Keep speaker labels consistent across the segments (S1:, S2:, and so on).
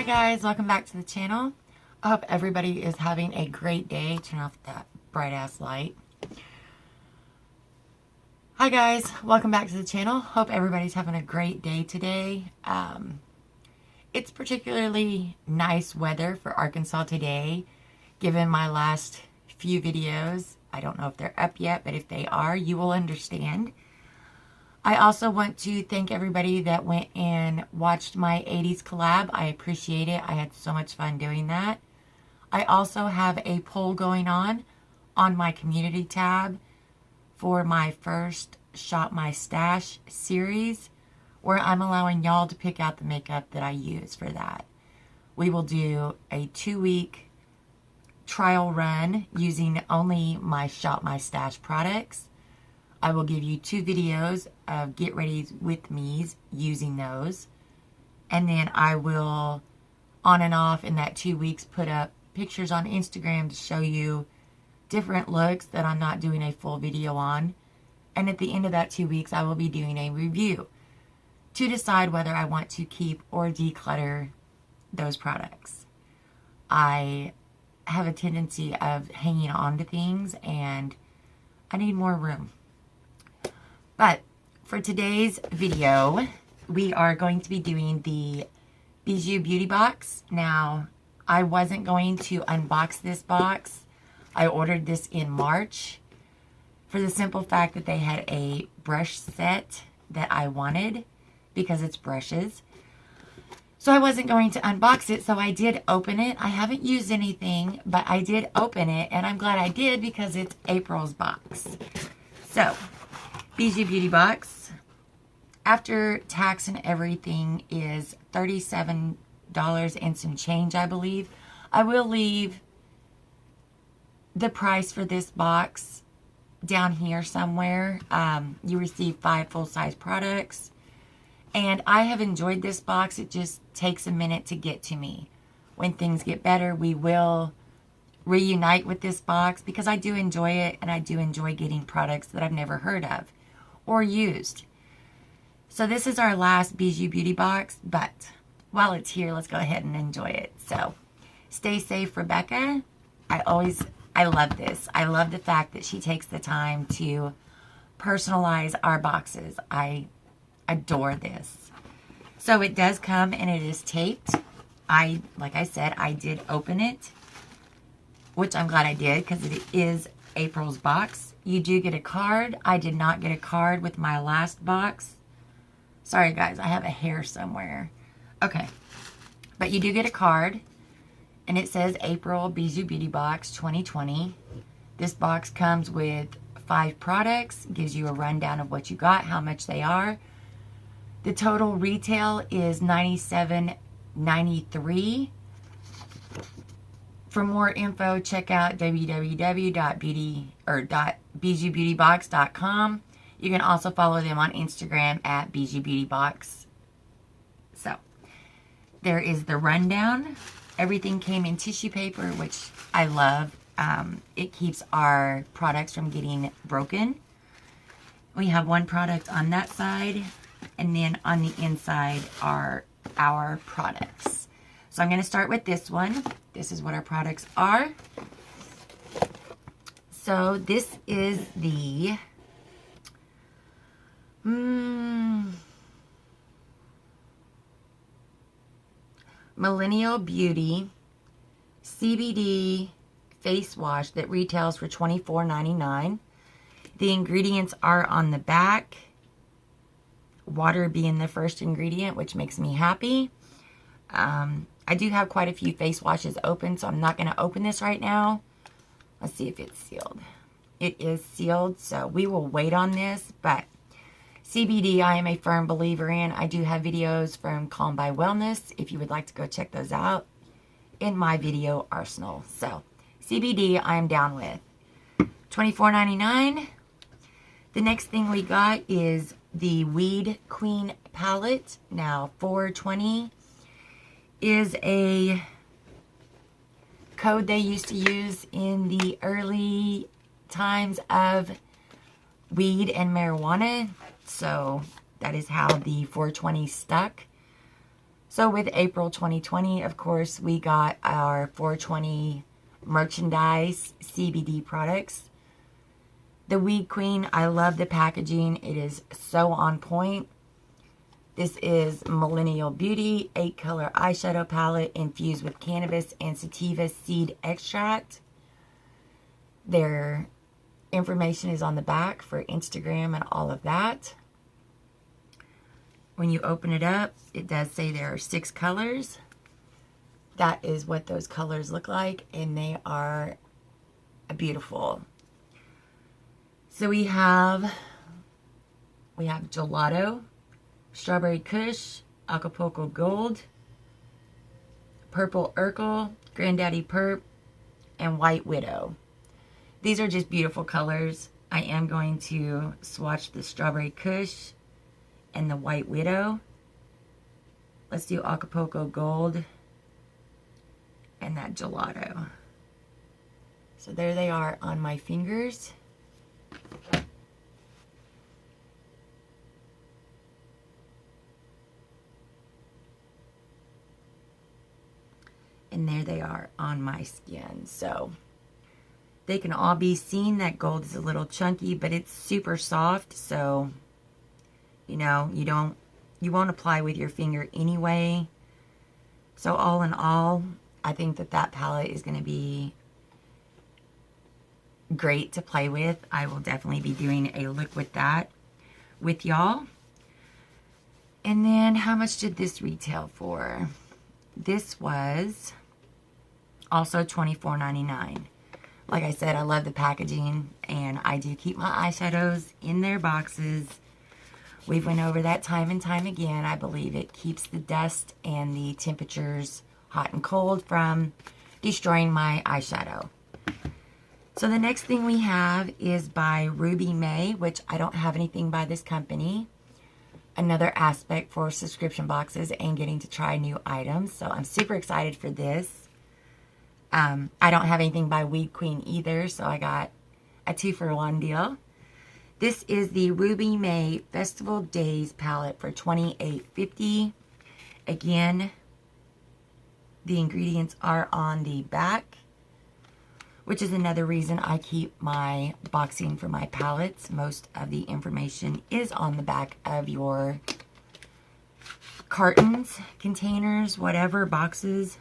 S1: guys, welcome back to the channel. I hope everybody is having a great day. Turn off that bright ass light. Hi guys, welcome back to the channel. Hope everybody's having a great day today. It's particularly nice weather for Arkansas today, given my last few videos. I don't know if they're up yet, but if they are, you will understand. I also want to thank everybody that went and watched my 80s collab. I appreciate it. I had so much fun doing that. I also have a poll going on my community tab for my first Shop My Stash series, where I'm allowing y'all to pick out the makeup that I use for that. We will do a 2-week trial run using only my Shop My Stash products. I will give you 2 videos of get ready with me's using those. And then I will, on and off in that 2 weeks, put up pictures on Instagram to show you different looks that I'm not doing a full video on. And at the end of that 2 weeks, I will be doing a review to decide whether I want to keep or declutter those products. I have a tendency of hanging on to things and I need more room. But for today's video, we are going to be doing the Bijou Beauty Box. Now, I wasn't going to unbox this box. I ordered this in March for the simple fact that they had a brush set that I wanted because it's brushes. So I wasn't going to unbox it, so I did open it. I haven't used anything, but I did open it, and I'm glad I did because it's April's box. So, Bijou Beauty Box, after tax and everything, is $37 and some change, I believe. I will leave the price for this box down here somewhere. You receive 5 full-size products, and I have enjoyed this box. It just takes a minute to get to me. When things get better, we will reunite with this box because I do enjoy it, and I do enjoy getting products that I've never heard of or used. So this is our last Bijou Beauty Box, but while it's here, let's go ahead and enjoy it. So, stay safe, Rebecca. I love this. I love the fact that she takes the time to personalize our boxes. I adore this. So it does come and it is taped. Like I said, I did open it, which I'm glad I did because it is April's box. You do get a card. I did not get a card with my last box. Sorry guys, I have a hair somewhere. Okay, but you do get a card, and it says April Bijou Beauty Box 2020. This box comes with 5 products, gives you a rundown of what you got, how much they are. The total retail is $97.93. For more info, check out www.bijoubeautybox.com. You can also follow them on Instagram at Bijou Beauty Box. So, there is the rundown. Everything came in tissue paper, which I love. It keeps our products from getting broken. We have 1 product on that side, and then on the inside are our products. So I'm going to start with this one. This is what our products are. So this is the Millennial Beauty CBD face wash that retails for $24.99. The ingredients are on the back. Water being the first ingredient, which makes me happy. I do have quite a few face washes open, so I'm not going to open this right now. Let's see if it's sealed. It is sealed, so we will wait on this, but CBD I am a firm believer in. I do have videos from Calm by Wellness if you would like to go check those out in my video arsenal. So, CBD I am down with. $24.99. The next thing we got is the Weed Queen palette. Now, $4.20 is a code they used to use in the early times of weed and marijuana. So that is how the 420 stuck. So with April 2020, of course, we got our 420 merchandise CBD products. The Weed Queen, I love the packaging. It is so on point. This is Millennial Beauty 8-color eyeshadow palette infused with cannabis and sativa seed extract. Their information is on the back for Instagram and all of that. When you open it up, it does say there are 6 colors. That is what those colors look like, and they are beautiful. So we have Gelato, Strawberry Kush, Acapulco Gold, Purple Urkel, Granddaddy Perp, and White Widow. These are just beautiful colors. I am going to swatch the Strawberry Kush and the White Widow. Let's do Acapulco Gold and that Gelato. So there they are on my fingers. And there they are on my skin. So they can all be seen. That gold is a little chunky, but it's super soft. So, you know, you won't apply with your finger anyway. So all in all, I think that palette is going to be great to play with. I will definitely be doing a look with that with y'all. And then how much did this retail for? This was also $24.99. Like I said, I love the packaging, and I do keep my eyeshadows in their boxes. We've went over that time and time again. I believe it keeps the dust and the temperatures hot and cold from destroying my eyeshadow. So the next thing we have is by Ruby Mae, which I don't have anything by this company. Another aspect for subscription boxes and getting to try new items. So I'm super excited for this. I don't have anything by Weed Queen either, so I got a 2-for-1 deal. This is the Ruby Mae Festival Days palette for $28.50. Again, the ingredients are on the back, which is another reason I keep my boxing for my palettes. Most of the information is on the back of your cartons, containers, whatever, boxes.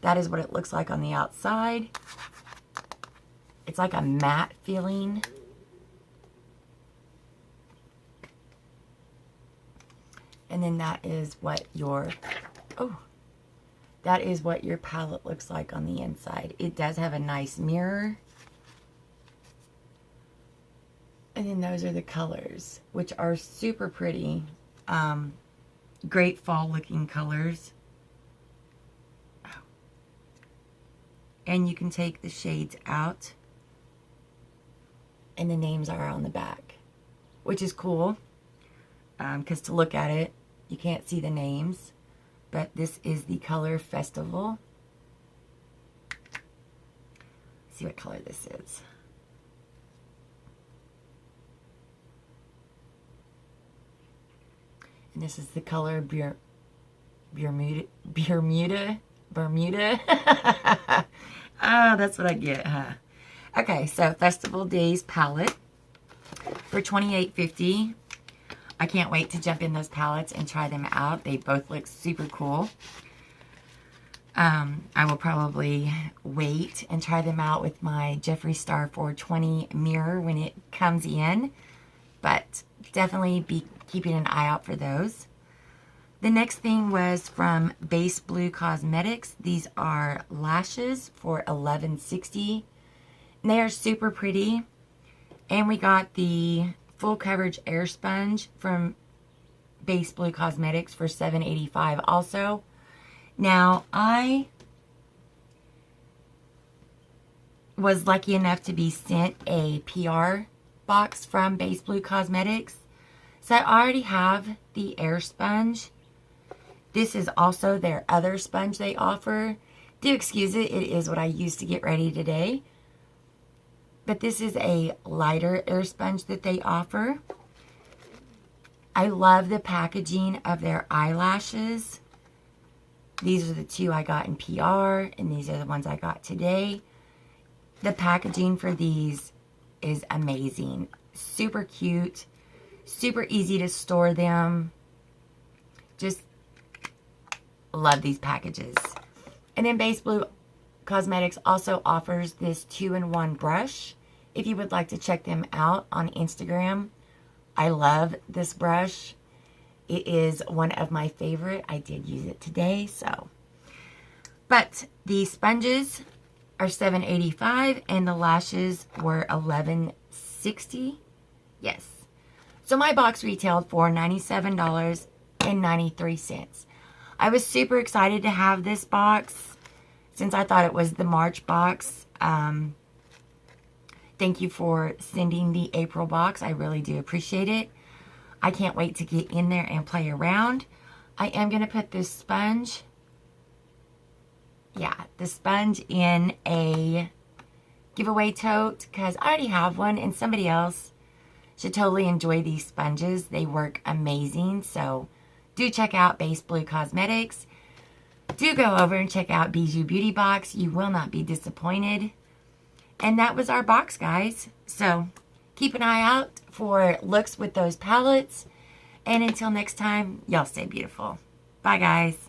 S1: That is what it looks like on the outside. It's like a matte feeling. And then that is what your, that is what your palette looks like on the inside. It does have a nice mirror. And then those are the colors, which are super pretty. Great fall looking colors. And you can take the shades out. And the names are on the back, which is cool. Because to look at it, you can't see the names. But this is the color Festival. Let's see what color this is. And this is the color Bermuda. Oh, that's what I get, huh? Okay, so Festival Days palette for $28.50. I can't wait to jump in those palettes and try them out. They both look super cool. I will probably wait and try them out with my Jeffree Star 420 mirror when it comes in. But definitely be keeping an eye out for those. The next thing was from Base Blue Cosmetics. These are lashes for $11.60. And they are super pretty. And we got the full coverage air sponge from Base Blue Cosmetics for $7.85 also. Now, I was lucky enough to be sent a PR box from Base Blue Cosmetics. So I already have the air sponge. This is also their other sponge they offer. Do excuse it, it is what I used to get ready today. But this is a lighter air sponge that they offer. I love the packaging of their eyelashes. These are the two I got in PR, and these are the ones I got today. The packaging for these is amazing. Super cute. Super easy to store them. Just love these packages. And then Base Blue Cosmetics also offers this 2-in-1 brush. If you would like to check them out on Instagram, I love this brush. It is one of my favorite. I did use it today, so. But the sponges are $7.85 and the lashes were $11.60. Yes. So my box retailed for $97.93. I was super excited to have this box since I thought it was the March box. Thank you for sending the April box. I really do appreciate it. I can't wait to get in there and play around. I am going to put this sponge, the sponge in a giveaway tote because I already have one and somebody else should totally enjoy these sponges. They work amazing. So do check out Base Blue Cosmetics. Do go over and check out Bijou Beauty Box. You will not be disappointed. And that was our box, guys. So keep an eye out for looks with those palettes. And until next time, y'all stay beautiful. Bye, guys.